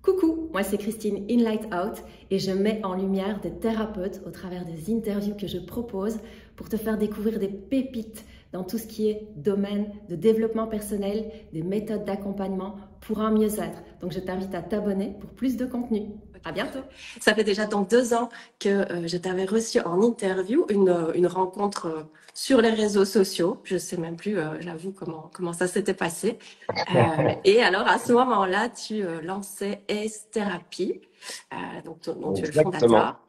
Coucou, moi c'est Christine in Light Out et je mets en lumière des thérapeutes au travers des interviews que je propose pour te faire découvrir des pépites dans tout ce qui est domaine de développement personnel, des méthodes d'accompagnement pour un mieux-être. Donc je t'invite à t'abonner pour plus de contenu. À bientôt. Ça fait déjà donc 2 ans que je t'avais reçu en interview, une rencontre sur les réseaux sociaux. Je sais même plus, j'avoue, comment ça s'était passé. Et alors, à ce moment-là, tu lançais Ace Therapy, dont tu es le Exactement. fondateur.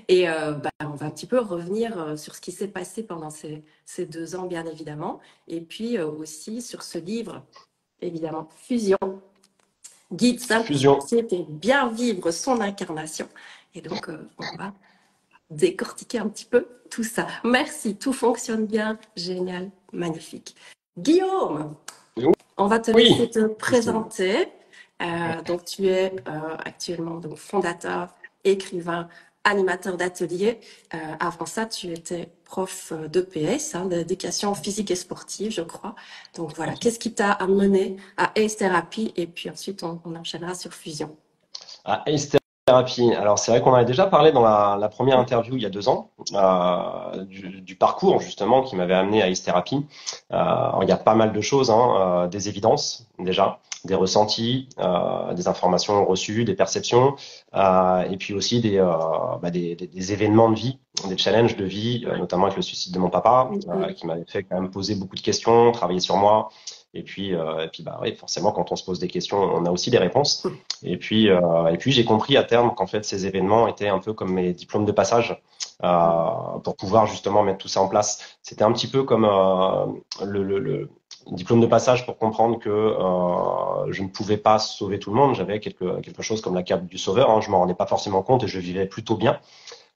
Et on va un petit peu revenir sur ce qui s'est passé pendant ces 2 ans, bien évidemment. Et puis aussi sur ce livre, évidemment, Fusion. Guide Fusion. simplicité et bien vivre son incarnation. Et donc, on va décortiquer un petit peu tout ça. Merci, tout fonctionne bien. Génial, magnifique. Guillaume, on va te laisser Oui. te présenter. Donc, tu es actuellement donc, fondateur, écrivain, animateur d'ateliers. Avant ça, tu étais prof d'EPS, d'éducation physique et sportive, je crois. Donc voilà, qu'est-ce qui t'a amené à Ace Therapy? Et puis ensuite, on enchaînera sur Fusion. Ace Therapy. Alors, c'est vrai qu'on avait déjà parlé dans la première interview il y a 2 ans du parcours justement qui m'avait amené à Ace Therapy. Alors, il y a pas mal de choses, des évidences déjà, des ressentis, des informations reçues, des perceptions, et puis aussi des événements de vie, des challenges de vie, notamment avec le suicide de mon papa, qui m'avait fait quand même poser beaucoup de questions, travailler sur moi. Et puis, oui, forcément, quand on se pose des questions, on a aussi des réponses. Et puis j'ai compris à terme qu'en fait, ces événements étaient un peu comme mes diplômes de passage pour pouvoir justement mettre tout ça en place. C'était un petit peu comme le diplôme de passage pour comprendre que je ne pouvais pas sauver tout le monde. J'avais quelque chose comme la cape du sauveur. Je m'en rendais pas forcément compte et je vivais plutôt bien.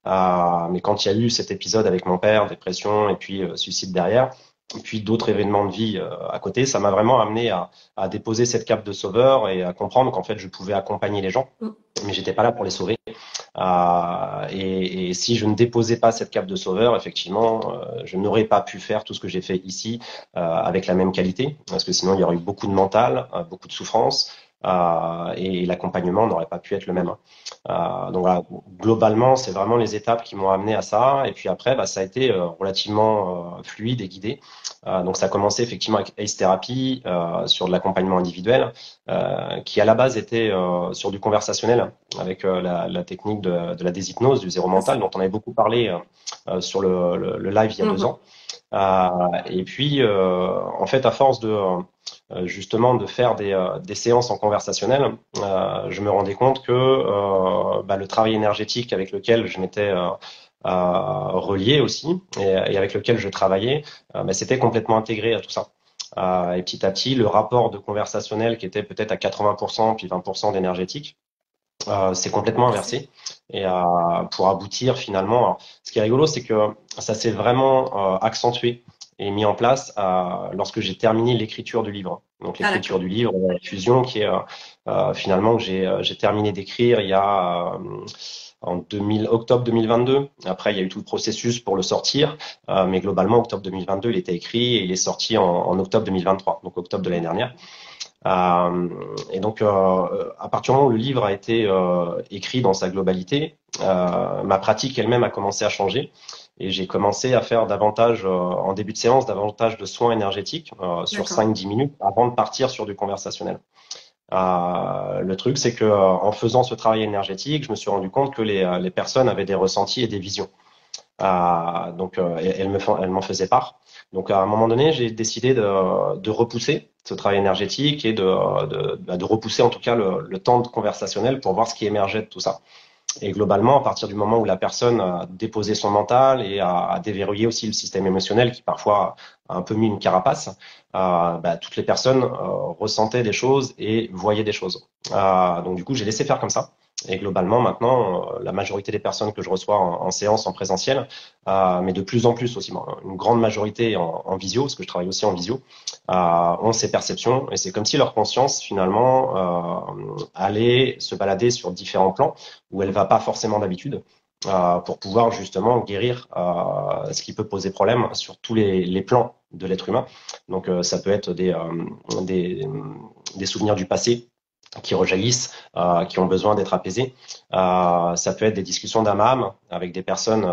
Mais quand il y a eu cet épisode avec mon père, dépression et puis suicide derrière, et puis d'autres événements de vie à côté, ça m'a vraiment amené à déposer cette cape de sauveur et à comprendre qu'en fait je pouvais accompagner les gens, mais j'étais pas là pour les sauver. Et si je ne déposais pas cette cape de sauveur, effectivement, je n'aurais pas pu faire tout ce que j'ai fait ici avec la même qualité, parce que sinon il y aurait eu beaucoup de mental, beaucoup de souffrance. Et l'accompagnement n'aurait pas pu être le même. Donc voilà, globalement, c'est vraiment les étapes qui m'ont amené à ça. Et puis après, ça a été relativement fluide et guidé. Donc ça a commencé effectivement avec Ace Therapy sur de l'accompagnement individuel, qui à la base était sur du conversationnel avec la technique de la déshypnose, du zéro mental, dont on avait beaucoup parlé sur le live il y a 2 ans. Et puis, en fait, à force de justement de faire des séances en conversationnel, je me rendais compte que le travail énergétique avec lequel je m'étais relié aussi et avec lequel je travaillais, c'était complètement intégré à tout ça. Et petit à petit, le rapport de conversationnel qui était peut-être à 80% puis 20% d'énergétique, c'est complètement inversé et pour aboutir finalement. Alors, ce qui est rigolo, c'est que ça s'est vraiment accentué et mis en place lorsque j'ai terminé l'écriture du livre. Donc l'écriture du livre Fusion, qui est finalement que j'ai terminé d'écrire il y a en octobre 2022. Après, il y a eu tout le processus pour le sortir, mais globalement, octobre 2022, il était écrit et il est sorti en octobre 2023, donc octobre de l'année dernière. Et donc, à partir du moment où le livre a été écrit dans sa globalité, ma pratique elle-même a commencé à changer et j'ai commencé à faire davantage, en début de séance, davantage de soins énergétiques sur 5-10 minutes avant de partir sur du conversationnel. Le truc, c'est que en faisant ce travail énergétique, je me suis rendu compte que les personnes avaient des ressentis et des visions. Donc, elles m'en faisaient part. Donc, à un moment donné, j'ai décidé de repousser ce travail énergétique et de repousser en tout cas le temps de conversationnel pour voir ce qui émergeait de tout ça. Et globalement, à partir du moment où la personne a déposé son mental et a déverrouillé aussi le système émotionnel qui parfois a un peu mis une carapace, toutes les personnes ressentaient des choses et voyaient des choses. Donc du coup, j'ai laissé faire comme ça. Et globalement, maintenant, la majorité des personnes que je reçois en séance, en présentiel, mais de plus en plus aussi, une grande majorité en visio, parce que je travaille aussi en visio, ont ces perceptions. Et c'est comme si leur conscience, finalement, allait se balader sur différents plans où elle va pas forcément d'habitude. Pour pouvoir justement guérir ce qui peut poser problème sur tous les plans de l'être humain. Donc ça peut être des souvenirs du passé qui rejaillissent, qui ont besoin d'être apaisées. Ça peut être des discussions d'âme à âme avec des personnes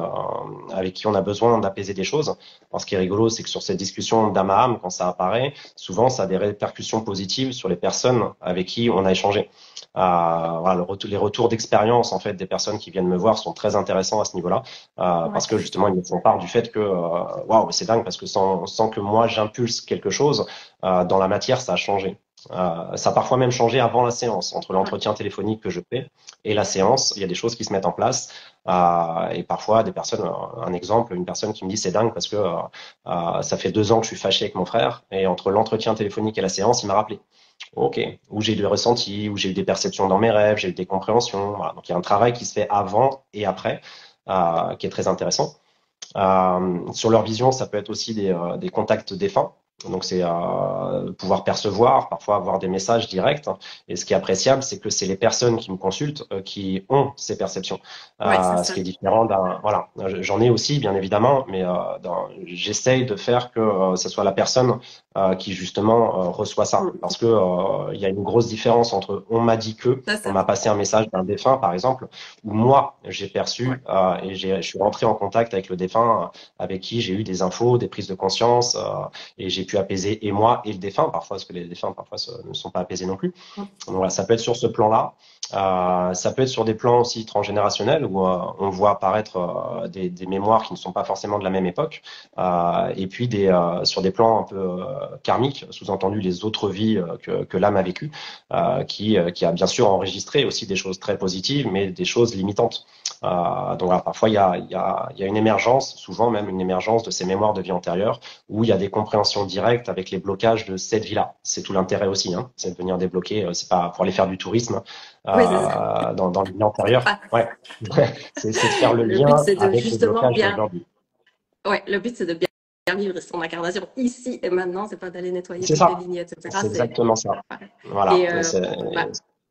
avec qui on a besoin d'apaiser des choses. Alors, ce qui est rigolo, c'est que sur ces discussions d'âme à âme, quand ça apparaît, souvent ça a des répercussions positives sur les personnes avec qui on a échangé. Voilà, les retours d'expérience en fait des personnes qui viennent me voir sont très intéressants à ce niveau-là, parce que justement ils me font part du fait que waouh, c'est dingue parce que sans que moi j'impulse quelque chose dans la matière, ça a changé. Ça a parfois même changé avant la séance, entre l'entretien téléphonique que je fais et la séance. Il y a des choses qui se mettent en place. Et parfois, des personnes, un exemple, une personne qui me dit c'est dingue parce que ça fait 2 ans que je suis fâché avec mon frère et entre l'entretien téléphonique et la séance, il m'a rappelé. Ok, où j'ai eu des ressentis, où j'ai eu des perceptions dans mes rêves, j'ai eu des compréhensions. Voilà. Donc il y a un travail qui se fait avant et après, qui est très intéressant. Sur leur vision, ça peut être aussi des contacts défunts. Donc c'est pouvoir percevoir, parfois avoir des messages directs. Et ce qui est appréciable, c'est que c'est les personnes qui me consultent qui ont ces perceptions. Ouais, c'est Ce ça. qui est différent d'un, voilà, j'en ai aussi bien évidemment, mais j'essaye de faire que ce soit la personne qui justement reçoit ça, parce que il y a une grosse différence entre on m'a dit que, Ça, on c'est m'a vrai. passé un message d'un défunt par exemple, ou moi j'ai Ouais. perçu et je suis rentré en contact avec le défunt, avec qui j'ai eu des infos, des prises de conscience. Et j'ai pu apaiser et moi et le défunt parfois, parce que les défunts parfois ne sont pas apaisés non plus. Donc voilà, ça peut être sur ce plan-là. Ça peut être sur des plans aussi transgénérationnels où on voit apparaître des mémoires qui ne sont pas forcément de la même époque, et puis sur des plans un peu karmiques, sous-entendu les autres vies que l'âme a vécues, qui a bien sûr enregistré aussi des choses très positives, mais des choses limitantes. Donc voilà, parfois il y a une émergence, souvent même une émergence de ces mémoires de vie antérieure, où il y a des compréhensions directes avec les blocages de cette vie-là. C'est tout l'intérêt aussi, hein, c'est de venir débloquer. C'est pas pour aller faire du tourisme Oui, c'est ça. dans le vie C'est antérieure. pas- Ouais, c'est de faire le Le but, lien c'est de avec les justement blocages bien. d'aujourd'hui. Ouais, le but, c'est de bien vivre son incarnation ici et maintenant. C'est pas d'aller nettoyer C'est toutes les ça, lignes, etc. c'est C'est exactement ça. ouais. Voilà. Et bah,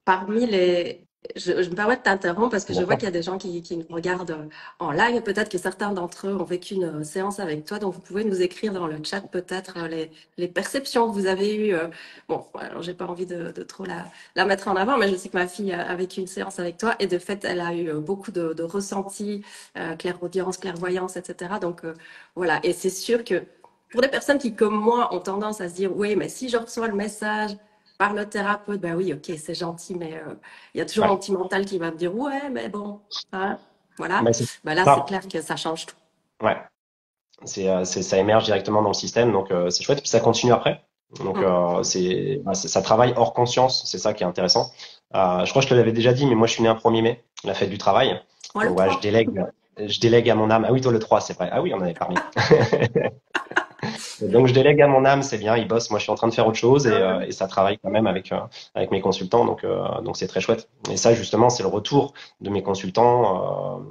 parmi les, je me permets de t'interrompre parce que je vois qu'il y a des gens qui nous regardent en live. Peut-être que certains d'entre eux ont vécu une séance avec toi. Donc, vous pouvez nous écrire dans le chat peut-être les perceptions que vous avez eues. Bon, alors j'ai pas envie de trop la mettre en avant, mais je sais que ma fille a vécu une séance avec toi et de fait, elle a eu beaucoup de ressentis, clairaudience, clairvoyance, etc. Donc, voilà. Et c'est sûr que pour des personnes qui, comme moi, ont tendance à se dire, oui, mais si je reçois le message par le thérapeute, ben oui, ok, c'est gentil, mais il y a toujours Ouais, mon petit mental qui va me dire, ouais, mais bon, hein, voilà. mais c'est Ben là, c'est ça. clair que ça change tout. Ouais, ça émerge directement dans le système, donc c'est chouette. Puis ça continue après. Donc Mm. ça travaille hors conscience, c'est ça qui est intéressant. Je crois que je te l'avais déjà dit, mais moi je suis né un 1er mai, la fête du travail. Moi, le Donc voilà, 3. je délègue à mon âme. Ah oui, toi le 3, c'est vrai. Ah oui, on en avait parlé. Donc je délègue à mon âme, c'est bien, il bosse. Moi, je suis en train de faire autre chose et ça travaille quand même avec mes consultants. Donc c'est très chouette. Et ça, justement, c'est le retour de mes consultants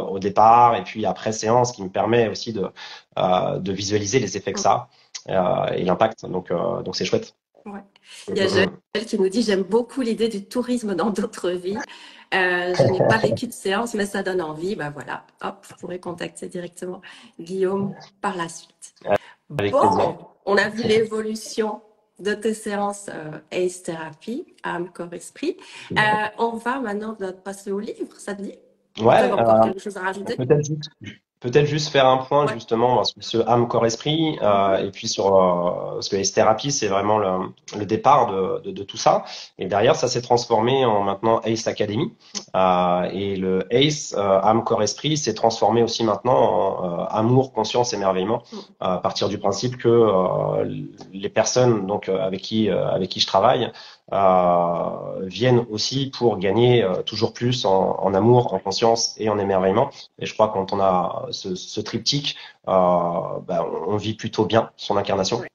au départ et puis après séance qui me permet aussi de visualiser les effets que ça a et l'impact. Donc c'est chouette. Ouais. Mm, Il y a mm, Joël qui nous dit, j'aime beaucoup l'idée du tourisme dans d'autres vies. Je n'ai pas vécu de séance, mais ça donne envie. Ben voilà, hop, vous pourrez contacter directement Guillaume par la suite. avec plaisir. Bon, on a vu l'évolution de tes séances ACE Therapy, âme, corps, esprit. On va maintenant passer au livre, ça te dit? Ou tu Ouais, as encore quelque chose à rajouter? peut-être juste faire un point Ouais. justement sur ce âme corps esprit et puis sur parce que les thérapies c'est vraiment le départ de tout ça et derrière ça s'est transformé en maintenant ACE Academy et le ACE âme corps esprit s'est transformé aussi maintenant en amour conscience émerveillement à partir du principe que les personnes donc avec qui je travaille viennent aussi pour gagner toujours plus en amour, en conscience et en émerveillement. Et je crois que quand on a ce triptyque, on vit plutôt bien son incarnation. Ouais.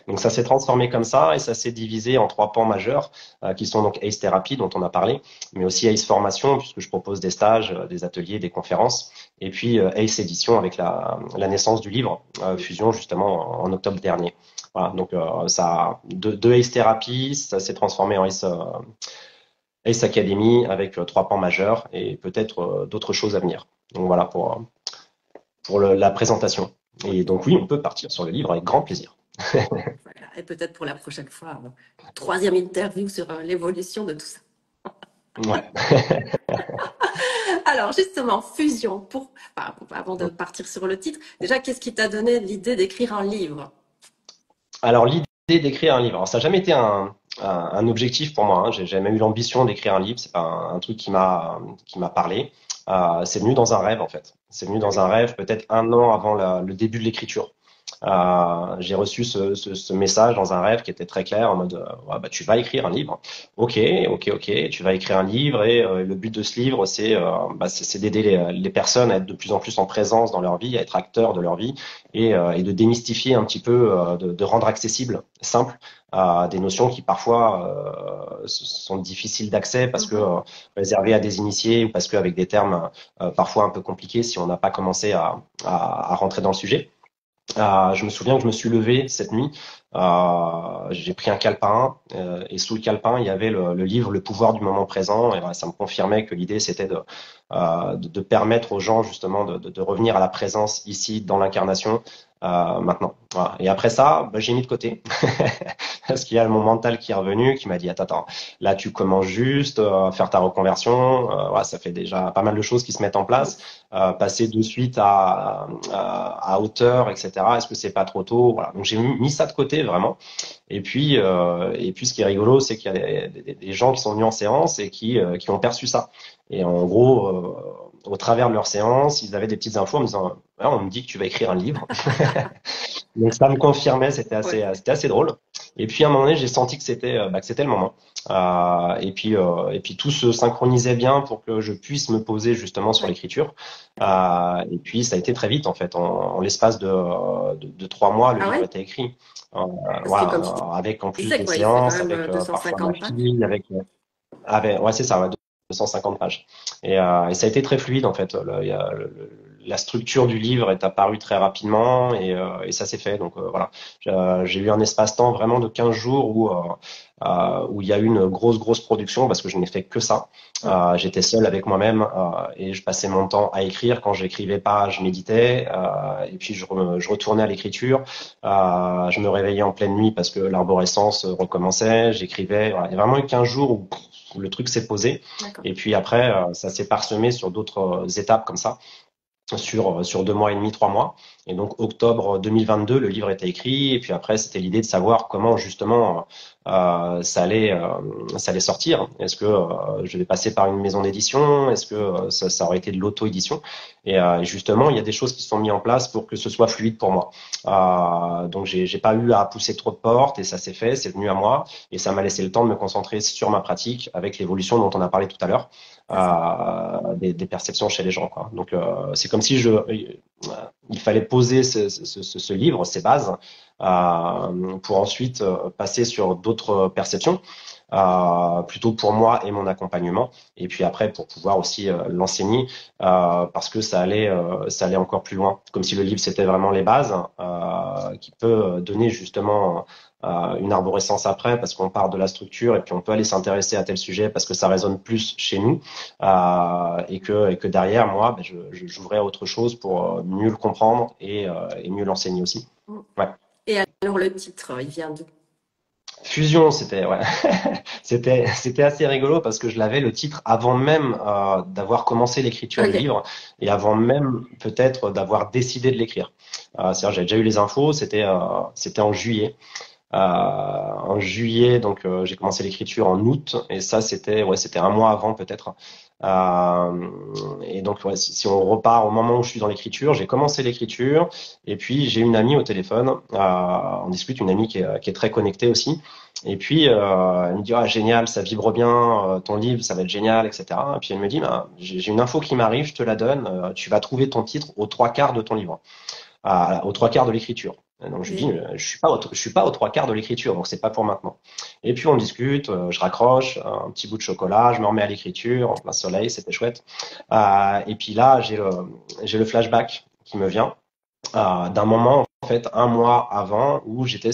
Donc ça s'est transformé comme ça et ça s'est divisé en 3 pans majeurs qui sont donc ACE Thérapie dont on a parlé, mais aussi ACE Formation puisque je propose des stages, des ateliers, des conférences, et puis ACE Édition avec la naissance du livre Fusion justement en octobre dernier. Voilà, donc ça de ACE Thérapie, ça s'est transformé en ACE Academy avec 3 pans majeurs et peut-être d'autres choses à venir. Donc voilà pour la présentation. Et donc oui, on peut partir sur le livre avec grand plaisir. Voilà. Et peut-être pour la prochaine fois, troisième interview sur l'évolution de tout ça. Ouais. Alors justement, fusion, avant de partir sur le titre, déjà, qu'est-ce qui t'a donné l'idée d'écrire un livre? Alors l'idée d'écrire un livre, alors ça n'a jamais été un objectif pour moi. Hein. J'ai jamais eu l'ambition d'écrire un livre. C'est pas un truc qui m'a parlé. C'est venu dans un rêve en fait. C'est venu dans un rêve peut-être un an avant le début de l'écriture. J'ai reçu ce message dans un rêve qui était très clair en mode ouais, bah, tu vas écrire un livre. Ok, tu vas écrire un livre et le but de ce livre c'est d'aider les personnes à être de plus en plus en présence dans leur vie, à être acteurs de leur vie et de démystifier un petit peu, de rendre accessible, simple des notions qui parfois sont difficiles d'accès parce que réservées à des initiés ou parce qu'avec des termes parfois un peu compliqués si on n'a pas commencé à rentrer dans le sujet. Je me souviens que je me suis levé cette nuit, j'ai pris un calepin et sous le calepin il y avait le livre Le pouvoir du moment présent et ça me confirmait que l'idée c'était de permettre aux gens justement de revenir à la présence ici dans l'incarnation maintenant. Voilà. Et après ça, j'ai mis de côté parce qu'il y a mon mental qui est revenu, qui m'a dit attends, là tu commences juste à faire ta reconversion, ouais, ça fait déjà pas mal de choses qui se mettent en place, passer de suite à hauteur, etc. Est-ce que c'est pas trop tôt? Voilà. Donc j'ai mis ça de côté vraiment. Et puis ce qui est rigolo, c'est qu'il y a des gens qui sont venus en séance et qui ont perçu ça. Et en gros, au travers de leur séance, ils avaient des petites infos en me disant ah, on me dit que tu vas écrire un livre. Donc ça me confirmait, c'était assez drôle. Et puis à un moment donné, j'ai senti que c'était le moment. Et puis tout se synchronisait bien pour que je puisse me poser justement sur l'écriture. Et puis ça a été très vite en fait, en l'espace de 3 mois, le livre était écrit. Voilà, avec en plus des séances, avec parfois ma fille, ouais c'est ça, ouais, 250 pages. Et ça a été très fluide en fait. La structure du livre est apparue très rapidement et ça s'est fait. Donc voilà, j'ai eu un espace-temps vraiment de 15 jours où il y a eu une grosse production parce que je n'ai fait que ça. J'étais seul avec moi-même et je passais mon temps à écrire. Quand j'écrivais pas, je méditais et puis je retournais à l'écriture. Je me réveillais en pleine nuit parce que l'arborescence recommençait. J'écrivais. Voilà. Il y a vraiment eu 15 jours où le truc s'est posé. Et puis après, ça s'est parsemé sur d'autres étapes comme ça. Sur 2 mois et demi, 3 mois. Et donc, octobre 2022, le livre était écrit. Et puis après, c'était l'idée de savoir comment, justement, ça allait sortir. Est-ce que je vais passer par une maison d'édition? Est-ce que ça aurait été de l'auto-édition? Et justement, il y a des choses qui se sont mises en place pour que ce soit fluide pour moi. Donc, j'ai pas eu à pousser trop de portes et ça s'est fait, c'est venu à moi. Et ça m'a laissé le temps de me concentrer sur ma pratique avec l'évolution dont on a parlé tout à l'heure. Des perceptions chez les gens, quoi. Donc c'est comme si il fallait poser ce livre, ces bases, pour ensuite passer sur d'autres perceptions, plutôt pour moi et mon accompagnement, et puis après pour pouvoir aussi l'enseigner, parce que ça allait encore plus loin, comme si le livre c'était vraiment les bases, qui peut donner justement une arborescence après parce qu'on part de la structure et puis on peut aller s'intéresser à tel sujet parce que ça résonne plus chez nous et que derrière moi j'ouvrais à autre chose pour mieux le comprendre et mieux l'enseigner aussi. Ouais. Et alors le titre, il vient d'où? Fusion, c'était c'était assez rigolo parce que je l'avais le titre avant même d'avoir commencé l'écriture du livre et avant même peut-être d'avoir décidé de l'écrire. C'est-à-dire j'avais déjà eu les infos, c'était en juillet. En juillet, donc j'ai commencé l'écriture en août et ça c'était un mois avant peut-être. Et donc si on repart au moment où je suis dans l'écriture, j'ai commencé l'écriture et puis j'ai une amie au téléphone, on discute, une amie qui est très connectée aussi. Et puis elle me dit génial, ça vibre bien, ton livre ça va être génial, etc. Et puis elle me dit j'ai une info qui m'arrive, je te la donne, tu vas trouver ton titre aux 3/4 de ton livre, aux 3/4 de l'écriture. Donc je lui dis je suis pas aux 3/4 de l'écriture, donc c'est pas pour maintenant. Et puis on discute, je raccroche un petit bout de chocolat, je me remets à l'écriture en plein soleil, c'était chouette. Et puis là j'ai le flashback qui me vient d'un moment en fait 1 mois avant où j'étais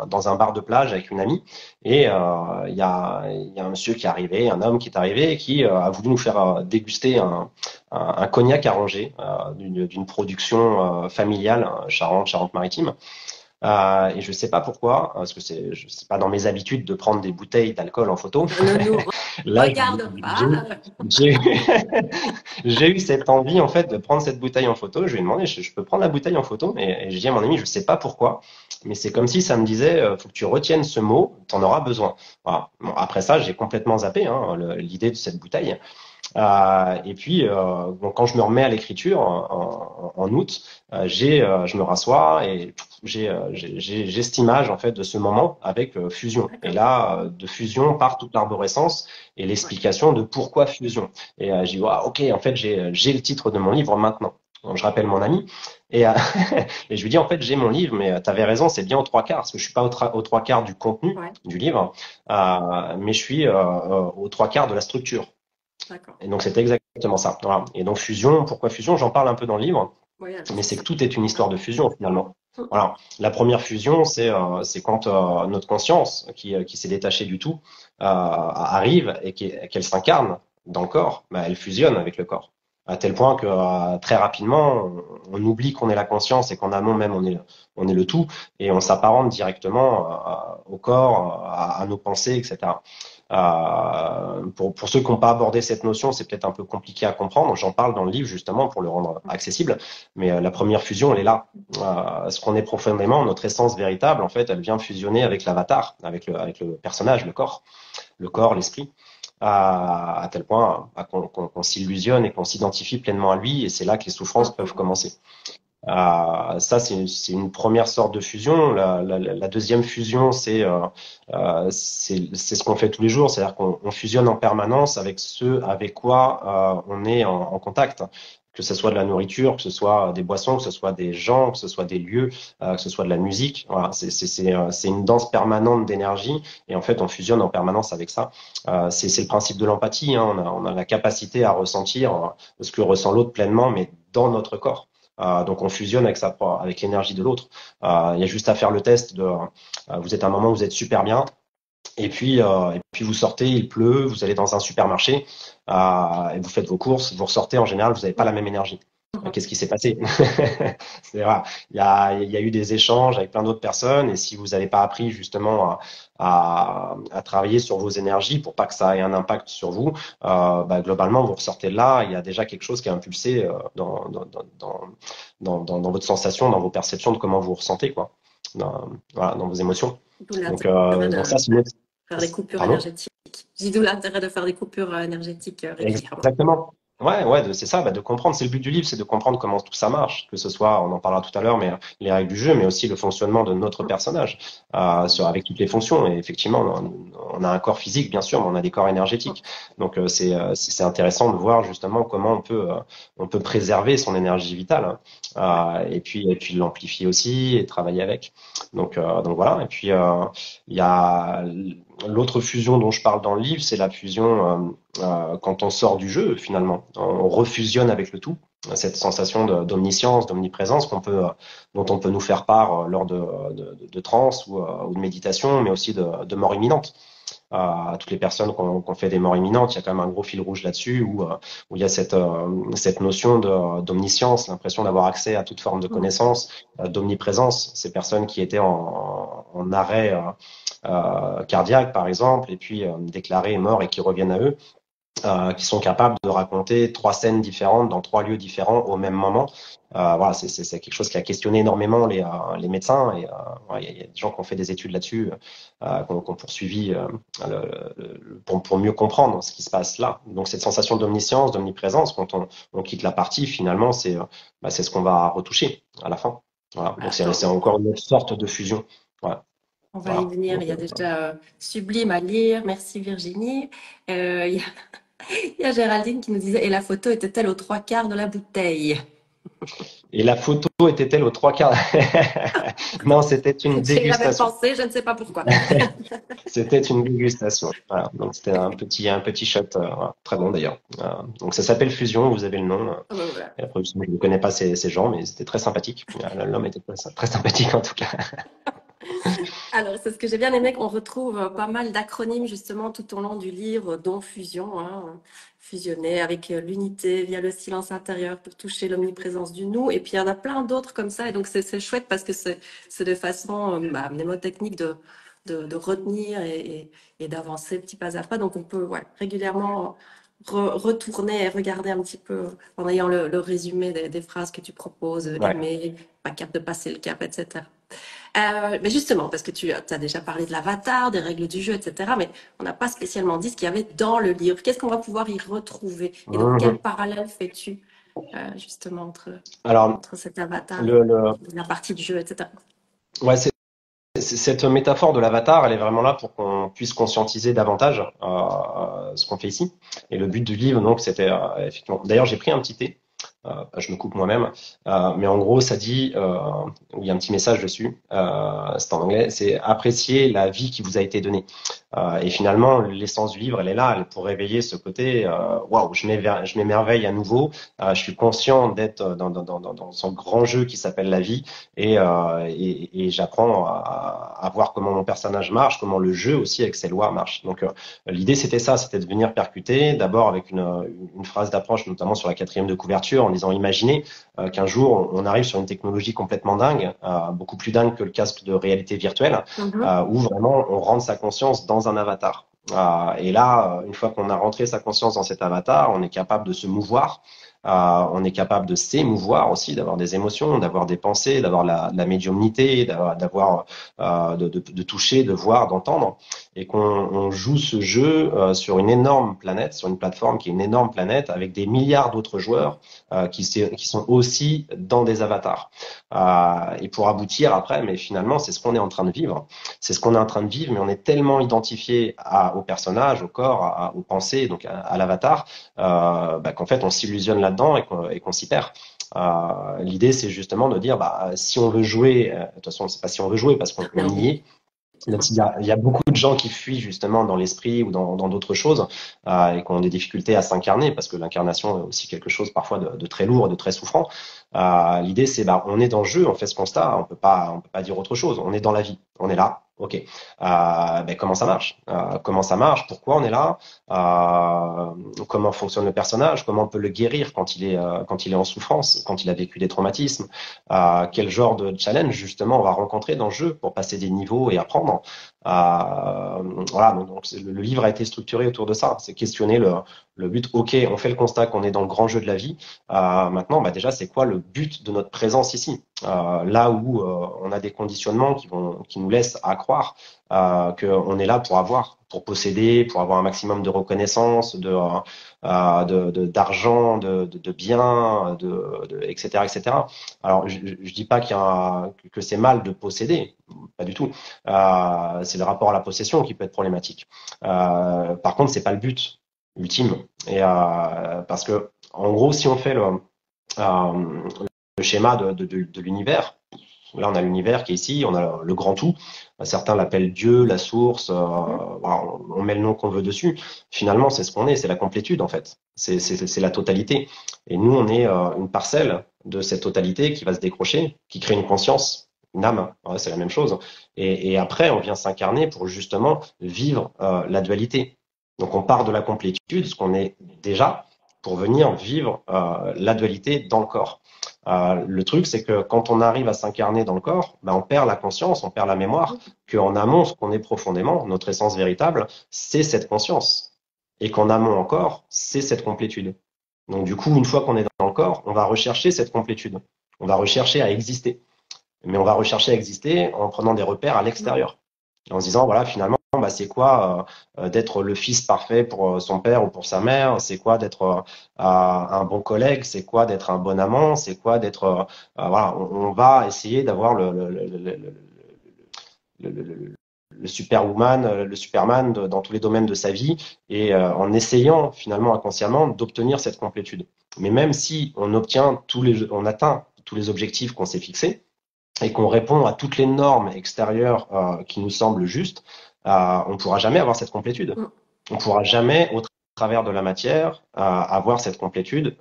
dans un bar de plage avec une amie et il y a un monsieur qui est arrivé, un homme qui est arrivé et qui a voulu nous faire déguster un cognac arrangé d'une production familiale Charente-Maritime. Et je sais pas pourquoi, parce que c'est pas dans mes habitudes de prendre des bouteilles d'alcool en photo. Ne nous Là, regarde j'ai pas. j'ai- j'ai eu cette envie en fait de prendre cette bouteille en photo. Je lui ai demandé, je peux prendre la bouteille en photo? Et je dis à mon ami, je sais pas pourquoi, mais c'est comme si ça me disait, faut que tu retiennes ce mot, t'en auras besoin. Voilà. Bon, après ça, j'ai complètement zappé hein, l'idée de cette bouteille. Et puis, bon, quand je me remets à l'écriture en août, je me rassois et j'ai cette image en fait de ce moment avec fusion. Et D'accord. là, de fusion part toute l'arborescence et Ouais. l'explication de pourquoi fusion. Et je dis, ah, ok, en fait, j'ai le titre de mon livre maintenant. Donc, je rappelle mon ami et, et je lui dis, en fait, j'ai mon livre, mais tu avais raison, c'est bien aux trois quarts, parce que je suis pas aux trois quarts du contenu Ouais. du livre, mais je suis aux trois quarts de la structure. D'accord. Et donc, c'était exactement ça. Voilà. Et donc, fusion, pourquoi fusion? J'en parle un peu dans le livre, Oui, mais c'est que allons-y. tout est une histoire de fusion, finalement. Mm. Voilà. La première fusion, c'est quand notre conscience, qui s'est détachée du tout, arrive et qu'elle s'incarne dans le corps, bah, elle fusionne avec le corps. À tel point que très rapidement, on oublie qu'on est la conscience et qu'en amont même, on est le tout, et on s'apparente directement au corps, à nos pensées, etc. Pour ceux qui n'ont pas abordé cette notion, c'est peut-être un peu compliqué à comprendre. J'en parle dans le livre justement pour le rendre accessible. Mais la première fusion, elle est là. Ce qu'on est profondément, notre essence véritable, en fait, elle vient fusionner avec l'avatar, avec le personnage, le corps, l'esprit, à tel point qu'on s'illusionne et qu'on s'identifie pleinement à lui. Et c'est là que les Mm, souffrances mm, peuvent mm. commencer. Ça, c'est une première sorte de fusion. La deuxième fusion, c'est ce qu'on fait tous les jours, c'est-à-dire qu'on fusionne en permanence avec ce avec quoi on est en contact, que ce soit de la nourriture, que ce soit des boissons, que ce soit des gens, que ce soit des lieux, que ce soit de la musique. Voilà, c'est une danse permanente d'énergie et en fait, on fusionne en permanence avec ça. C'est le principe de l'empathie. Hein. On a la capacité à ressentir ce que ressent l'autre pleinement, mais dans notre corps. Donc on fusionne avec l'énergie de l'autre. Il y a juste à faire le test de vous êtes à un moment où vous êtes super bien et puis vous sortez, il pleut, vous allez dans un supermarché et vous faites vos courses, vous ressortez en général, vous n'avez pas la même énergie. Mhm. Qu'est-ce qui s'est passé? C'est vrai. Il y a eu des échanges avec plein d'autres personnes et si vous n'avez pas appris justement à travailler sur vos énergies pour pas que ça ait un impact sur vous, bah, globalement vous ressortez de là, il y a déjà quelque chose qui est impulsé dans votre sensation, dans vos perceptions de comment vous vous ressentez, quoi, voilà, dans vos émotions. D'où Donc, l'intérêt donc de ça, c'est une autre- faire des coupures Pardon? énergétiques. J'ai d'où l'intérêt de faire des coupures énergétiques régulièrement. Exactement. Ouais, c'est ça, bah, de comprendre. C'est le but du livre, c'est de comprendre comment tout ça marche, que ce soit, on en parlera tout à l'heure, mais les règles du jeu, mais aussi le fonctionnement de notre personnage, avec toutes les fonctions. Et effectivement, on a un corps physique, bien sûr, mais on a des corps énergétiques. Donc, c'est intéressant de voir justement comment on peut préserver son énergie vitale, Ouais. et puis l'amplifier aussi et travailler avec. Donc voilà. Et puis, il y a l'autre fusion dont je parle dans le livre, c'est la fusion quand on sort du jeu, finalement. On refusionne avec le tout. Cette sensation d'omniscience, d'omniprésence dont on peut nous faire part lors de transe ou de méditation, mais aussi de mort imminente. À toutes les personnes qui ont fait des morts imminentes, il y a quand même un gros fil rouge là-dessus où il y a cette notion d'omniscience, l'impression d'avoir accès à toute forme de Mhm. connaissance, d'omniprésence. Ces personnes qui étaient en arrêt cardiaque, par exemple, et puis déclarés morts et qui reviennent à eux, qui sont capables de raconter trois scènes différentes dans trois lieux différents au même moment. Voilà, c'est quelque chose qui a questionné énormément les médecins et voilà, il y a des gens qui ont fait des études là-dessus, qui ont poursuivi pour mieux comprendre ce qui se passe là. Donc cette sensation d'omniscience, d'omniprésence, quand on quitte la partie, finalement, c'est ce qu'on va retoucher à la fin. Voilà. Donc c'est Attends, encore une autre sorte de fusion. Voilà. on va y Voilà. venir. Donc, Il y a déjà Sublime à lire. Merci Virginie. Il y a, il y a Géraldine qui nous disait, et la photo était-elle aux trois quarts de la bouteille? et la photo était-elle aux trois quarts? Non, c'était une J'y avais dégustation. pensé, je ne sais pas pourquoi. C'était une dégustation. Voilà. Donc c'était un petit shot, voilà. Très bon d'ailleurs. Donc ça s'appelle Fusion, vous avez le nom. Ah ben voilà. Et après, je ne connais pas ces gens, mais c'était très sympathique. L'homme était très sympathique en tout cas. Alors, c'est ce que j'ai bien aimé, qu'on retrouve pas mal d'acronymes justement tout au long du livre, dont fusion, hein, fusionner avec l'unité via le silence intérieur pour toucher l'omniprésence du nous. Et puis, il y en a plein d'autres comme ça. Et donc, c'est chouette parce que c'est de façon mnémotechnique de retenir et d'avancer petit pas à pas. Donc, on peut régulièrement retourner et regarder un petit peu en ayant le résumé des phrases que tu proposes, Ouais. aimer, pas cap de passer le cap, etc. Mais justement, parce que tu as déjà parlé de l'avatar, des règles du jeu, etc. Mais on n'a pas spécialement dit ce qu'il y avait dans le livre. Qu'est-ce qu'on va pouvoir y retrouver? Et donc, quel Mhm. parallèle fais-tu justement Alors, entre cet avatar le, et le, la partie du jeu, etc. ouais, cette métaphore de l'avatar, elle est vraiment là pour qu'on puisse conscientiser davantage ce qu'on fait ici. Et le but du livre, donc, c'était effectivement. D'ailleurs, j'ai pris un petit thé. Je me coupe moi-même, mais en gros, ça dit, il y a un petit message dessus. C'est en anglais. C'est apprécier la vie qui vous a été donnée. Et finalement, l'essence du livre, elle est là, elle est pour réveiller ce côté. Waouh, je m'émerveille à nouveau. Je suis conscient d'être dans ce grand jeu qui s'appelle la vie, et j'apprends à voir comment mon personnage marche, comment le jeu aussi avec ses lois marche. Donc l'idée c'était ça, c'était de venir percuter, d'abord avec une phrase d'approche, notamment sur la 4e de couverture, en disant imaginez qu'un jour on arrive sur une technologie complètement dingue, beaucoup plus dingue que le casque de réalité virtuelle, où vraiment on rentre sa conscience dans un avatar. Et là, une fois qu'on a rentré sa conscience dans cet avatar, on est capable de se mouvoir. On est capable de s'émouvoir aussi, d'avoir des émotions, d'avoir des pensées, d'avoir la médiumnité, de toucher, de voir, d'entendre, et qu'on joue ce jeu sur une énorme planète, sur une plateforme qui est une énorme planète avec des milliards d'autres joueurs qui sont aussi dans des avatars. Et pour aboutir après, mais finalement, c'est ce qu'on est en train de vivre. C'est ce qu'on est en train de vivre, mais on est tellement identifié au personnage, au corps, aux pensées, donc à l'avatar, qu'en fait, on s'illusionne là-dedans et qu'on s'y perd. L'idée, c'est justement de dire, si on veut jouer, de toute façon, c'est pas si on veut jouer parce qu'on y est. Même s'il y a beaucoup de gens qui fuient justement dans l'esprit ou dans d'autres choses et qui ont des difficultés à s'incarner parce que l'incarnation est aussi quelque chose parfois de très lourd, de très souffrant. L'idée c'est on est dans le jeu, on fait ce constat, on peut pas dire autre chose. On est dans la vie, on est là. Ok. Comment ça marche? Comment ça marche? Pourquoi on est là? Comment fonctionne le personnage? Comment on peut le guérir quand il est en souffrance, quand il a vécu des traumatismes? Quel genre de challenge justement on va rencontrer dans le jeu pour passer des niveaux et apprendre. Voilà, donc le livre a été structuré autour de ça. C'est questionner le but. Ok, on fait le constat qu'on est dans le grand jeu de la vie. Maintenant, déjà, c'est quoi le but de notre présence ici? Là où on a des conditionnements qui nous laissent à croire qu'on est là pour avoir, pour posséder, pour avoir un maximum de reconnaissance, d'argent, de biens, etc., etc. Alors, je dis pas que c'est mal de posséder, pas du tout. C'est le rapport à la possession qui peut être problématique. Par contre, c'est pas le but ultime. Et parce que, en gros, si on fait le schéma de l'univers, là, on a l'univers qui est ici, on a le grand tout. Certains l'appellent Dieu, la source. Voilà, on met le nom qu'on veut dessus. Finalement, c'est ce qu'on est, c'est la complétude en fait. C'est la totalité. Et nous, on est une parcelle de cette totalité qui va se décrocher, qui crée une conscience, une âme. Ouais, c'est la même chose. Et après, on vient s'incarner pour justement vivre la dualité. Donc, on part de la complétude, ce qu'on est déjà, pour venir vivre la dualité dans le corps. Le truc, c'est que quand on arrive à s'incarner dans le corps, on perd la conscience, on perd la mémoire, qu'en amont, ce qu'on est profondément, notre essence véritable, c'est cette conscience. Et qu'en amont encore, c'est cette complétude. Donc du coup, une fois qu'on est dans le corps, on va rechercher cette complétude. On va rechercher à exister. Mais on va rechercher à exister en prenant des repères à l'extérieur. En se disant, voilà, finalement, c'est quoi d'être le fils parfait pour son père ou pour sa mère? C'est quoi d'être un bon collègue? C'est quoi d'être un bon amant? C'est quoi d'être... voilà, on va essayer d'avoir le superwoman, le superman dans tous les domaines de sa vie et en essayant finalement inconsciemment d'obtenir cette complétude. Mais même si on atteint tous les objectifs qu'on s'est fixés, et qu'on répond à toutes les normes extérieures qui nous semblent justes, on ne pourra jamais avoir cette complétude. On ne pourra jamais, au travers de la matière, avoir cette complétude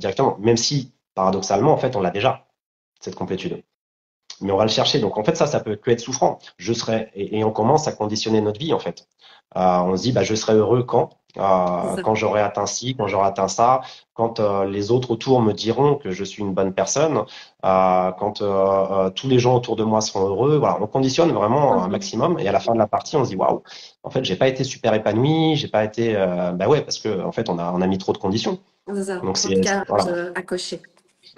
directement, même si, paradoxalement, en fait, on l'a déjà, cette complétude. mais on va le chercher. Donc en fait, ça peut que être souffrant. Et on commence à conditionner notre vie en fait. On se dit, bah, je serai heureux quand j'aurai atteint ci, quand j'aurai atteint ça, quand les autres autour me diront que je suis une bonne personne, quand tous les gens autour de moi seront heureux. Voilà, on conditionne vraiment un maximum. Et à la fin de la partie, on se dit, waouh, en fait, j'ai pas été super épanoui, j'ai pas été, bah ouais, parce que en fait, on a mis trop de conditions. C'est ça. Donc Trop de cases voilà. à cocher.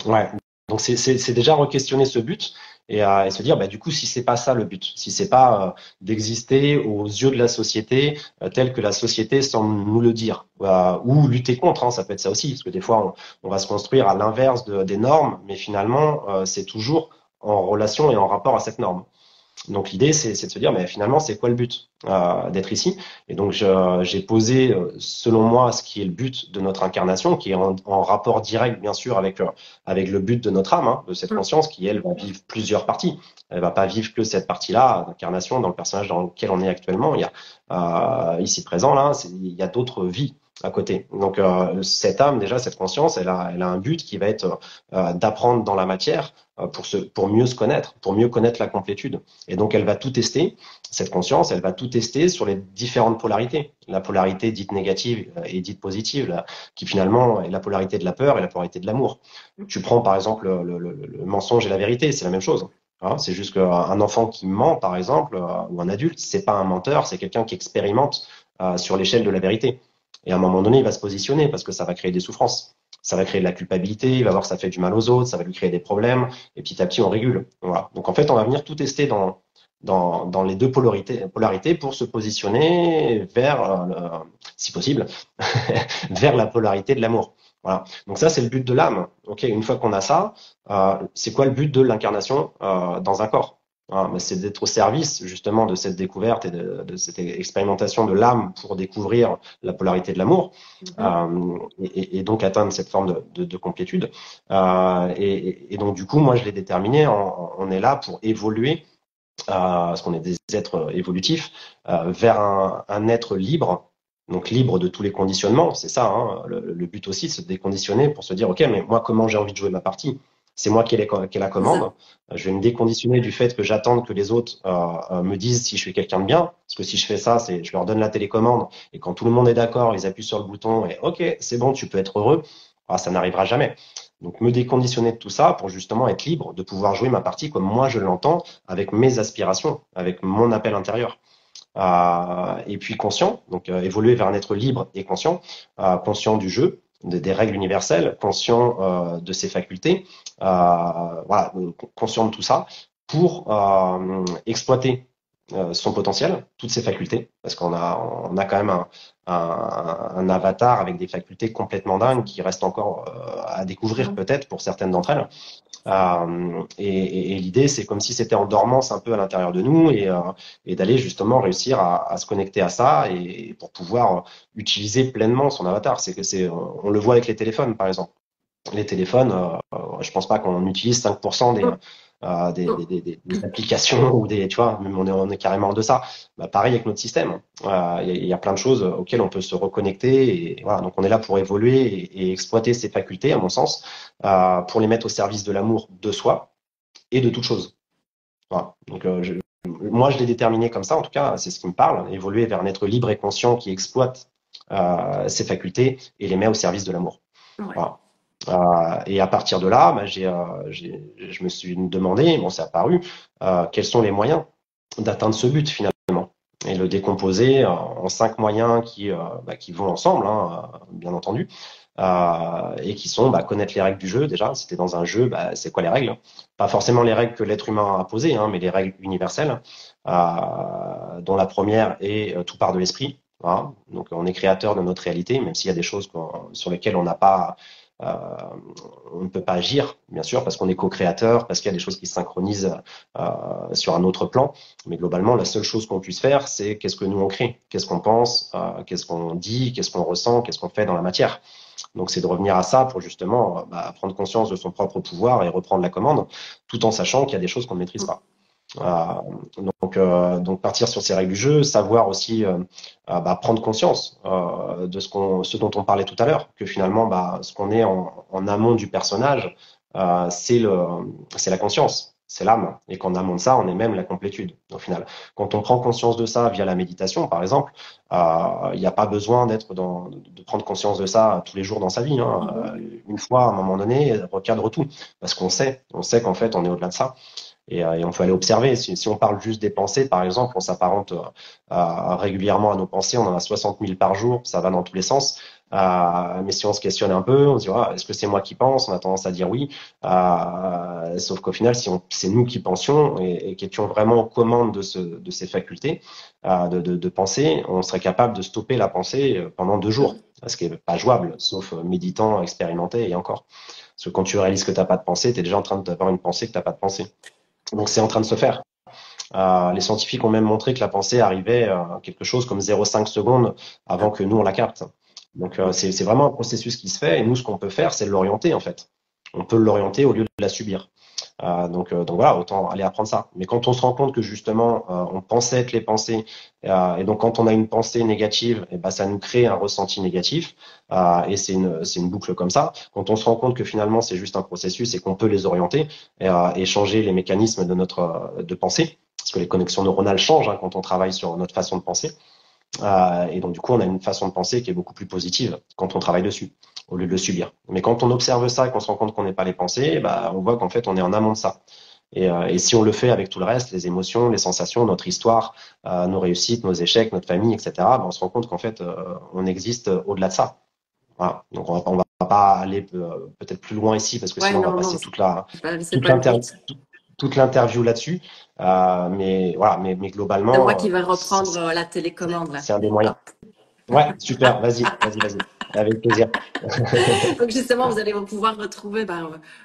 Ouais. Donc c'est déjà re-questionner ce but et se dire bah du coup si c'est pas ça le but, si c'est pas d'exister aux yeux de la société tel que la société semble nous le dire ou lutter contre, hein, ça peut être ça aussi parce que des fois on va se construire à l'inverse des normes, mais finalement c'est toujours en relation et en rapport à cette norme. Donc l'idée, c'est de se dire, mais finalement, c'est quoi le but d'être ici? Et donc j'ai posé, selon moi, ce qui est le but de notre incarnation, qui est en rapport direct, bien sûr, avec le but de notre âme, hein, de cette conscience, qui elle va vivre plusieurs parties. Elle va pas vivre que cette partie-là d'incarnation dans le personnage dans lequel on est actuellement. Il y a ici présent là, il y a d'autres vies à côté. Donc cette âme, déjà, cette conscience, elle a un but qui va être d'apprendre dans la matière pour mieux se connaître, pour mieux connaître la complétude. Et donc, elle va tout tester, cette conscience, elle va tout tester sur les différentes polarités. La polarité dite négative et dite positive, là, qui finalement est la polarité de la peur et la polarité de l'amour. Tu prends par exemple le mensonge et la vérité, c'est la même chose. Hein, c'est juste qu'un enfant qui ment, par exemple, ou un adulte, c'est pas un menteur, c'est quelqu'un qui expérimente sur l'échelle de la vérité. Et à un moment donné, il va se positionner parce que ça va créer des souffrances. Ça va créer de la culpabilité, il va voir que ça fait du mal aux autres, ça va lui créer des problèmes, et petit à petit, on régule. Voilà. Donc en fait, on va venir tout tester dans les deux polarités pour se positionner vers, si possible, vers la polarité de l'amour. Voilà. Donc ça, c'est le but de l'âme. Ok, une fois qu'on a ça, c'est quoi le but de l'incarnation dans un corps? C'est d'être au service justement de cette découverte et de cette expérimentation de l'âme pour découvrir la polarité de l'amour et donc atteindre cette forme de complétude. Et donc du coup, moi, je l'ai déterminé, on est là pour évoluer, parce qu'on est des êtres évolutifs, vers un être libre. Donc libre de tous les conditionnements, c'est ça, hein, le but aussi, c'est de déconditionner pour se dire, ok, mais moi, comment j'ai envie de jouer ma partie? C'est moi qui ai la commande. Je vais me déconditionner du fait que j'attende que les autres me disent si je suis quelqu'un de bien. Parce que si je fais ça, je leur donne la télécommande et quand tout le monde est d'accord, ils appuient sur le bouton et ok, c'est bon, tu peux être heureux. Ça n'arrivera jamais. Donc me déconditionner de tout ça pour justement être libre de pouvoir jouer ma partie comme moi je l'entends, avec mes aspirations, avec mon appel intérieur. Et puis conscient, donc évoluer vers un être libre et conscient, conscient du jeu, des règles universelles, conscient de ses facultés, voilà, conscient de tout ça pour exploiter son potentiel, toutes ses facultés, parce qu'on a quand même un avatar avec des facultés complètement dingues qui restent encore à découvrir peut-être pour certaines d'entre elles. Et l'idée, c'est comme si c'était en dormance un peu à l'intérieur de nous et d'aller justement réussir à se connecter à ça et pour pouvoir utiliser pleinement son avatar. On le voit avec les téléphones, par exemple. Les téléphones, je pense pas qu'on utilise 5% des applications ou tu vois, même on est carrément en deçà. Bah, pareil avec notre système. Il y a plein de choses auxquelles on peut se reconnecter et voilà. Donc on est là pour évoluer et exploiter ces facultés, à mon sens, pour les mettre au service de l'amour de soi et de toute chose. Voilà. Donc moi je l'ai déterminé comme ça. En tout cas, c'est ce qui me parle. Évoluer vers un être libre et conscient qui exploite ses facultés et les met au service de l'amour. Ouais. Voilà. Et à partir de là, bah, je me suis demandé, bon, c'est apparu, quels sont les moyens d'atteindre ce but finalement, et le décomposer en 5 moyens qui vont ensemble, hein, bien entendu, et qui sont connaître les règles du jeu déjà. Si t'es dans un jeu, c'est quoi les règles? Pas forcément les règles que l'être humain a posées, hein, mais les règles universelles, dont la première est tout part de l'esprit. Voilà. Donc on est créateur de notre réalité, même s'il y a des choses sur lesquelles on n'a pas on ne peut pas agir, bien sûr, parce qu'on est co-créateur, parce qu'il y a des choses qui se synchronisent sur un autre plan. Mais globalement, la seule chose qu'on puisse faire, c'est qu'est-ce que nous on crée, qu'est-ce qu'on pense, qu'est-ce qu'on dit, qu'est-ce qu'on ressent, qu'est-ce qu'on fait dans la matière. Donc, c'est de revenir à ça pour justement prendre conscience de son propre pouvoir et reprendre la commande, tout en sachant qu'il y a des choses qu'on ne maîtrise pas. Donc partir sur ces règles du jeu, savoir aussi prendre conscience de ce dont on parlait tout à l'heure, que finalement ce qu'on est en amont du personnage, c'est la conscience. c'est l'âme. Et qu'en amont de ça, on est même la complétude, au final. Quand on prend conscience de ça via la méditation, par exemple, il n'y a pas besoin de prendre conscience de ça tous les jours dans sa vie, hein. Une fois, à un moment donné, recadre tout. Parce on sait qu'en fait, on est au-delà de ça. Et on peut aller observer. Si on parle juste des pensées, par exemple, on s'apparente régulièrement à nos pensées. On en a 60 000 par jour. Ça va dans tous les sens. Mais si on se questionne un peu, on se dit, est-ce que c'est moi qui pense? On a tendance à dire oui. Sauf qu'au final, si c'est nous qui pensions et qui étions vraiment aux commandes de ces facultés de penser, on serait capable de stopper la pensée pendant 2 jours. Ce qui est pas jouable, sauf méditant, expérimenté et encore. Parce que quand tu réalises que t'as pas de pensée, tu es déjà en train d'avoir une pensée que t'as pas de pensée. Donc c'est en train de se faire. Les scientifiques ont même montré que la pensée arrivait quelque chose comme 0,5 secondes avant que nous on la capte. Donc c'est vraiment un processus qui se fait et nous ce qu'on peut faire c'est l'orienter en fait. On peut l'orienter au lieu de la subir. Donc voilà, autant aller apprendre ça. Mais quand on se rend compte que justement on pensait être les pensées et donc quand on a une pensée négative, et ben ça nous crée un ressenti négatif et c'est une boucle comme ça. Quand on se rend compte que finalement c'est juste un processus et qu'on peut les orienter et changer les mécanismes de pensée, parce que les connexions neuronales changent hein, quand on travaille sur notre façon de penser. Et donc, du coup, on a une façon de penser qui est beaucoup plus positive quand on travaille dessus, au lieu de le subir. Mais quand on observe ça et qu'on se rend compte qu'on n'est pas les pensées, bah, on voit qu'en fait, on est en amont de ça. Et si on le fait avec tout le reste, les émotions, les sensations, notre histoire, nos réussites, nos échecs, notre famille, etc., bah, on se rend compte qu'en fait, on existe au-delà de ça. Voilà. Donc, on va pas aller peut-être plus loin ici parce que Ouais, sinon, on va non, non, passer c'est toute pas le l'inter- but. toute l'interview là-dessus. Mais voilà, mais C'est moi globalement, qui vais reprendre la télécommande là. c'est un des moyens. Hop. Ouais, super, vas-y. Avec plaisir. Donc justement, vous allez pouvoir retrouver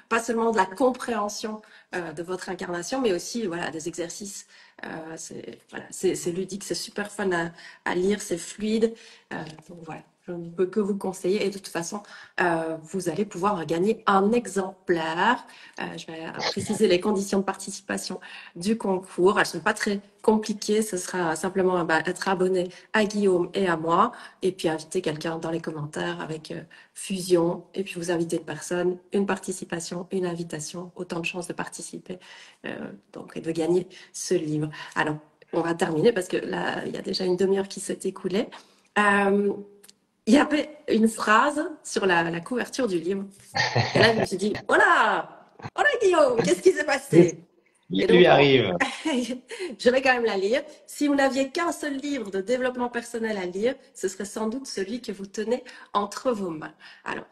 pas seulement de la compréhension de votre incarnation, mais aussi voilà, des exercices. C'est ludique, c'est super fun à lire, c'est fluide. Donc voilà, je ne peux que vous conseiller. Et de toute façon, vous allez pouvoir gagner un exemplaire. Je vais préciser les conditions de participation du concours. Elles ne sont pas très compliquées. Ce sera simplement être abonné à Guillaume et à moi. Et puis inviter quelqu'un dans les commentaires avec fusion. Et puis vous invitez une personne, une participation, une invitation. Autant de chances de participer donc, et de gagner ce livre. Alors, on va terminer parce que là, il y a déjà une demi-heure qui s'est écoulée. Il y avait une phrase sur la couverture du livre. Et là, je me suis dit, voilà, voilà Guillaume, qu'est-ce qui s'est passé? Il Et lui donc, arrive. je vais quand même la lire. Si vous n'aviez qu'un seul livre de développement personnel à lire, ce serait sans doute celui que vous tenez entre vos mains. Alors,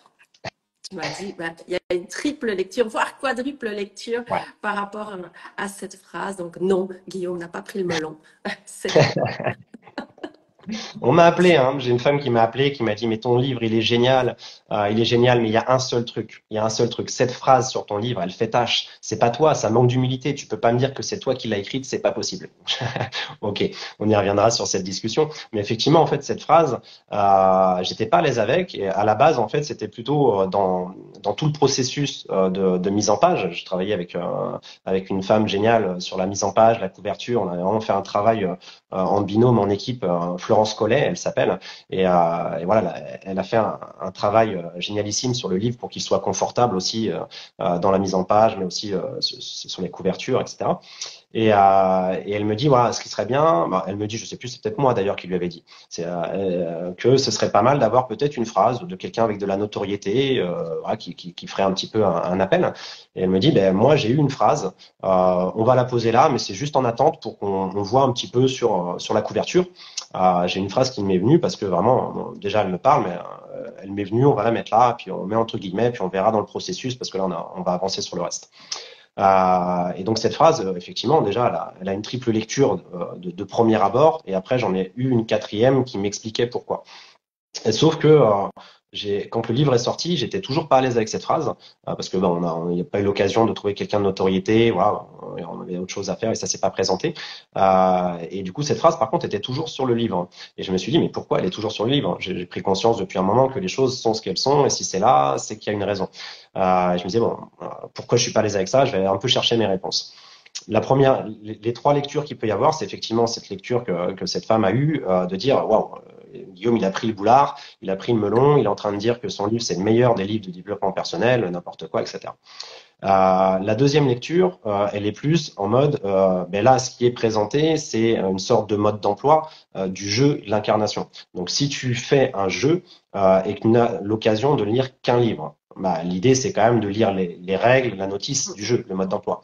tu m'as dit, il y a une triple lecture, voire quadruple lecture Ouais. par rapport à cette phrase. Donc, non, Guillaume n'a pas pris le melon. On m'a appelé, hein. J'ai une femme qui m'a appelé, qui m'a dit, mais ton livre, il est génial, mais il y a un seul truc. Il y a un seul truc. Cette phrase sur ton livre, elle fait tâche. C'est pas toi, ça manque d'humilité. Tu peux pas me dire que c'est toi qui l'as écrite, c'est pas possible. Ok, on y reviendra sur cette discussion. Mais effectivement, en fait, cette phrase, j'étais pas à l'aise avec. Et à la base, en fait, c'était plutôt dans tout le processus de mise en page. Je travaillais avec une femme géniale sur la mise en page, la couverture. On a vraiment fait un travail en binôme, en équipe. Florence Collet, elle s'appelle. Et voilà, elle a fait un travail génialissime sur le livre pour qu'il soit confortable aussi dans la mise en page, mais aussi sur les couvertures, etc. Et elle me dit, voilà, ce qui serait bien, elle me dit, je sais plus, c'est peut-être moi d'ailleurs qui lui avait dit, c'est que ce serait pas mal d'avoir peut-être une phrase de quelqu'un avec de la notoriété, voilà, qui ferait un petit peu un appel. Et elle me dit, ben moi j'ai eu une phrase, on va la poser là, mais c'est juste en attente pour qu'on voit un petit peu sur la couverture. J'ai une phrase qui m'est venue parce que vraiment, bon, déjà elle me parle, mais elle m'est venue, on va la mettre là, puis on met entre guillemets, puis on verra dans le processus parce que là on va avancer sur le reste. Et donc cette phrase, effectivement, déjà, elle a une triple lecture de premier abord, et après j'en ai eu une quatrième qui m'expliquait pourquoi. Et sauf que quand le livre est sorti, j'étais toujours pas à l'aise avec cette phrase parce que on n'a pas eu l'occasion de trouver quelqu'un de notoriété, voilà, on avait autre chose à faire et ça s'est pas présenté. Et du coup, cette phrase, par contre, était toujours sur le livre. Et je me suis dit, mais pourquoi elle est toujours sur le livre? J'ai pris conscience depuis un moment que les choses sont ce qu'elles sont et si c'est là, c'est qu'il y a une raison. Et je me disais bon, pourquoi je suis pas à l'aise avec ça? Je vais un peu chercher mes réponses. La première, les trois lectures qu'il peut y avoir, c'est effectivement cette lecture que cette femme a eue de dire waouh, Guillaume, il a pris le boulard, il a pris le melon, il est en train de dire que son livre c'est le meilleur des livres de développement personnel, n'importe quoi, etc. La deuxième lecture, elle est plus en mode, ben là, ce qui est présenté, c'est une sorte de mode d'emploi du jeu, l'incarnation. Donc, si tu fais un jeu et que tu n'as l'occasion de lire qu'un livre, bah, l'idée, c'est quand même de lire les règles, la notice du jeu, le mode d'emploi.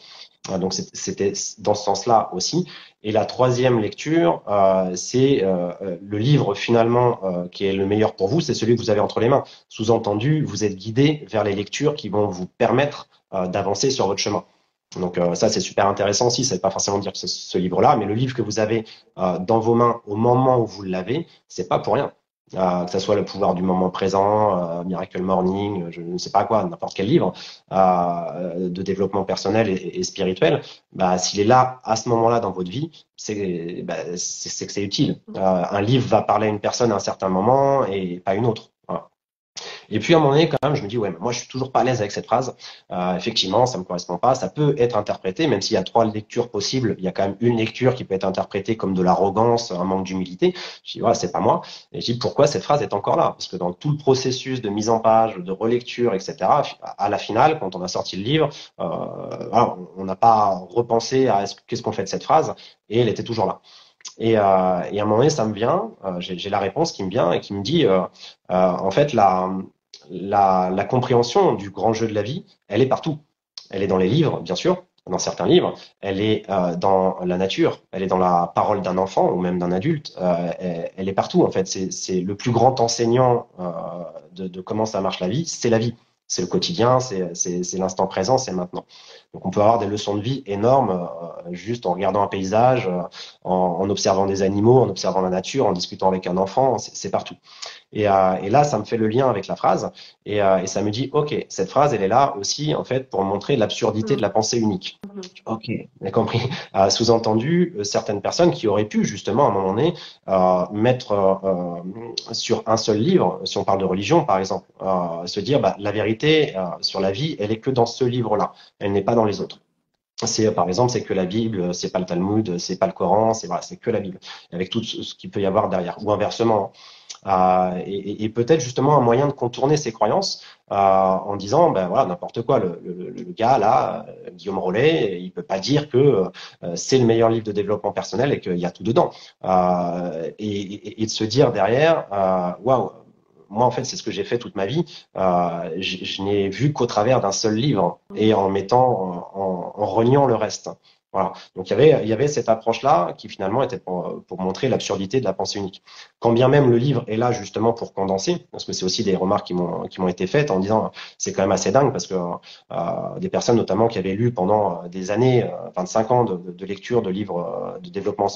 Donc c'était dans ce sens-là aussi. Et la troisième lecture, c'est le livre finalement qui est le meilleur pour vous, c'est celui que vous avez entre les mains. Sous-entendu, vous êtes guidé vers les lectures qui vont vous permettre d'avancer sur votre chemin. Donc ça, c'est super intéressant aussi. Ça ne veut pas forcément dire que c'est ce livre-là, mais le livre que vous avez dans vos mains au moment où vous l'avez, c'est pas pour rien. Que ce soit le pouvoir du moment présent, Miracle Morning, je ne sais pas quoi, n'importe quel livre de développement personnel et spirituel, bah, s'il est là à ce moment-là dans votre vie, c'est que c'est utile. Un livre va parler à une personne à un certain moment et pas une autre. Voilà. Et puis à un moment donné, quand même, je me dis, ouais, mais moi je suis toujours pas à l'aise avec cette phrase. Effectivement, ça me correspond pas. Ça peut être interprété, même s'il y a trois lectures possibles, il y a quand même une lecture qui peut être interprétée comme de l'arrogance, un manque d'humilité. Je dis, ouais, c'est pas moi. Et je dis, pourquoi cette phrase est encore là? Parce que dans tout le processus de mise en page, de relecture, etc., à la finale, quand on a sorti le livre, voilà, on n'a pas repensé à qu'est-ce qu'on fait de cette phrase, et elle était toujours là. Et à un moment donné, ça me vient, j'ai la réponse qui me vient et qui me dit, en fait, la compréhension du grand jeu de la vie, elle est partout. Elle est dans les livres, bien sûr, dans certains livres. Elle est dans la nature. Elle est dans la parole d'un enfant ou même d'un adulte. Elle est partout, en fait. C'est le plus grand enseignant de comment ça marche la vie. C'est la vie. C'est le quotidien, c'est l'instant présent, c'est maintenant. Donc on peut avoir des leçons de vie énormes juste en regardant un paysage, en observant des animaux, en observant la nature, en discutant avec un enfant, c'est partout. Et là, ça me fait le lien avec la phrase et ça me dit, ok, cette phrase, elle est là aussi en fait pour montrer l'absurdité de la pensée unique. Ok, j'ai compris. Sous-entendu, certaines personnes qui auraient pu justement à un moment donné mettre sur un seul livre, si on parle de religion par exemple, se dire bah, la vérité sur la vie, elle est que dans ce livre-là, elle n'est pas dans les autres. C'est par exemple, c'est que la Bible, c'est pas le Talmud, c'est pas le Coran, c'est voilà, c'est que la Bible, avec tout ce qu'il peut y avoir derrière, ou inversement. Et peut-être justement un moyen de contourner ces croyances en disant, ben voilà, n'importe quoi, le gars là, Guillaume Rollet, il peut pas dire que c'est le meilleur livre de développement personnel et qu'il y a tout dedans. Et de se dire derrière, waouh. Moi, en fait, c'est ce que j'ai fait toute ma vie. Je n'ai vu qu'au travers d'un seul livre et en mettant, en reniant le reste. Voilà. Donc il y avait cette approche-là qui finalement était pour montrer l'absurdité de la pensée unique. Quand bien même le livre est là justement pour condenser, parce que c'est aussi des remarques qui m'ont été faites en disant c'est quand même assez dingue parce que des personnes notamment qui avaient lu pendant des années, 25 ans de lecture de livres de développement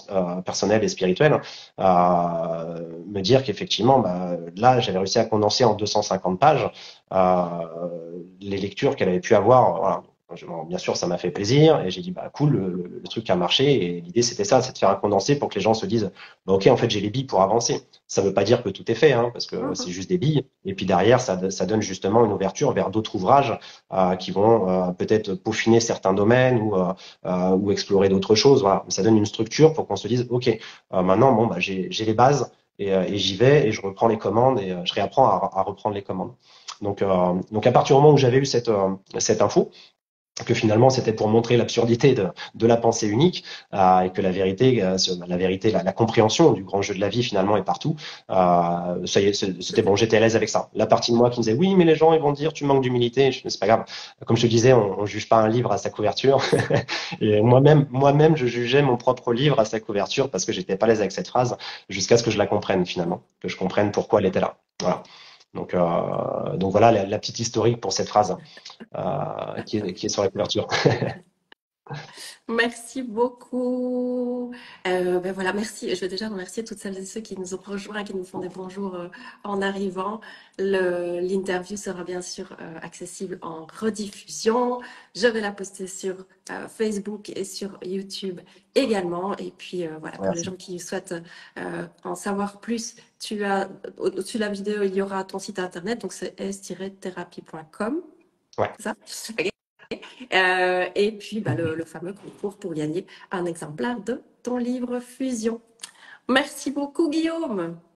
personnel et spirituel, me dire qu'effectivement bah, là j'avais réussi à condenser en 250 pages les lectures qu'elle avait pu avoir. Voilà. Bon, bien sûr, ça m'a fait plaisir et j'ai dit bah cool, le truc a marché et l'idée c'était ça, c'est de faire un condensé pour que les gens se disent bah, ok en fait j'ai les billes pour avancer. Ça veut pas dire que tout est fait hein, parce que c'est juste des billes et puis derrière ça donne justement une ouverture vers d'autres ouvrages qui vont peut-être peaufiner certains domaines ou explorer d'autres choses. Voilà, ça donne une structure pour qu'on se dise ok maintenant bon bah j'ai les bases et j'y vais et je reprends les commandes et je réapprends à reprendre les commandes. Donc à partir du moment où j'avais eu cette info que finalement c'était pour montrer l'absurdité de la pensée unique et que la compréhension du grand jeu de la vie finalement est partout. Ça y est, c'était bon, j'étais à l'aise avec ça. La partie de moi qui me disait oui, mais les gens ils vont dire tu manques d'humilité, c'est pas grave. Comme je te disais, on juge pas un livre à sa couverture. Et moi-même, je jugeais mon propre livre à sa couverture parce que j'étais pas à l'aise avec cette phrase jusqu'à ce que je la comprenne finalement, que je comprenne pourquoi elle était là. Voilà. Donc voilà la petite historique pour cette phrase qui est sur la couverture. Merci beaucoup. Ben voilà, merci. Je veux déjà remercier toutes celles et ceux qui nous ont rejoints, qui nous font des bonjours en arrivant. L'interview sera bien sûr accessible en rediffusion. Je vais la poster sur Facebook et sur YouTube également. Et puis voilà, pour les gens qui souhaitent en savoir plus, au-dessus de la vidéo, il y aura ton site internet, donc c'est s-thérapie.com. Ouais. C'est ça? Okay. Et puis bah, le fameux concours pour gagner un exemplaire de ton livre Fusion. Merci beaucoup Guillaume.